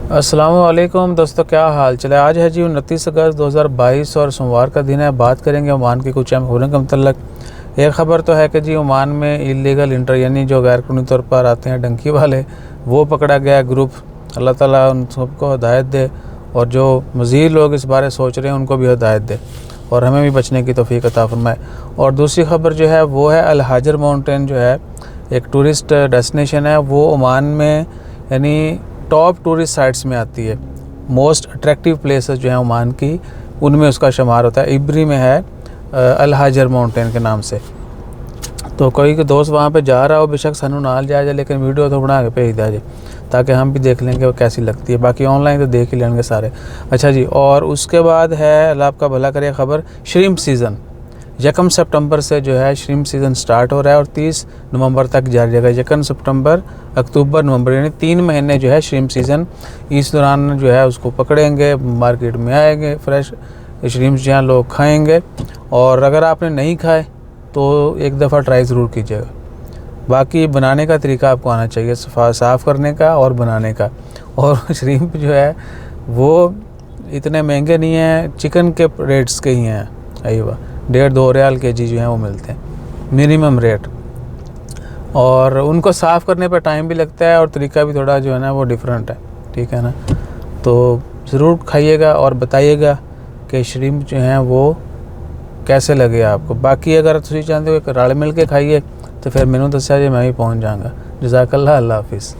अस्सलामुअलैकुम दोस्तों, क्या हाल चले। आज है जी 29 अगस्त 2022 और सोमवार का दिन है। बात करेंगे ओमान की कुछ अहम खबरों के मतलब। एक ख़बर तो है कि जी ओमान में इलीगल इंटर यानी जो गैर कानूनी तौर पर आते हैं डंकी वाले, वो पकड़ा गया ग्रुप। अल्लाह ताला उन सबको हिदायत दे और जो मज़ीद लोग इस बारे सोच रहे हैं उनको भी हिदायत दे और हमें भी बचने की तौफीक अता फरमाए। और दूसरी ख़बर जो है वो है अल हाजर माउंटेन, जो है एक टूरिस्ट डेस्टिनेशन है। वो ओमान में यानी टॉप टूरिस्ट साइट्स में आती है। मोस्ट अट्रैक्टिव प्लेसेस जो हैं ओमान की, उनमें उसका शुमार होता है। इब्री में है अल हाजर माउंटेन के नाम से। तो कोई के दोस्त वहाँ पे जा रहा हो, बेशक सानू नाल जाए, लेकिन वीडियो तो बना के भेज दिया जी, ताकि हम भी देख लेंगे वो कैसी लगती है। बाकी ऑनलाइन तो देख ही लेंगे सारे। अच्छा जी, और उसके बाद है, अल्लाह आपका भला करे, ख़बर श्रिम्प सीज़न 1 सितंबर से जो है श्रिम्प सीज़न स्टार्ट हो रहा है और 30 नवंबर तक जारी रहेगा। 1 सितंबर, अक्टूबर, नवंबर, यानी 3 महीने जो है श्रिम्प सीज़न। इस दौरान जो है उसको पकड़ेंगे, मार्केट में आएंगे, फ्रेश श्रिम्प्स जो हैं लोग खाएंगे। और अगर आपने नहीं खाए तो एक दफ़ा ट्राई ज़रूर कीजिएगा। बाकी बनाने का तरीका आपको आना चाहिए, साफ़ करने का और बनाने का। और श्रिम्प जो है वो इतने महंगे नहीं हैं, चिकन के रेट्स के ही हैं। अयवा 1.5-2 रियाल केजी जो हैं वो मिलते हैं मिनिमम रेट। और उनको साफ़ करने पर टाइम भी लगता है और तरीका भी थोड़ा जो है ना वो डिफरेंट है, ठीक है ना। तो ज़रूर खाइएगा और बताइएगा कि श्रिम्प जो हैं वो कैसे लगे आपको। बाकी अगर तुम चाहते हो कि रल मिल के खाइए तो फिर मैनू दस्या जी, मैं भी पहुँच जाऊँगा। जज़ाकल्लाह, अल्लाह हाफिज़।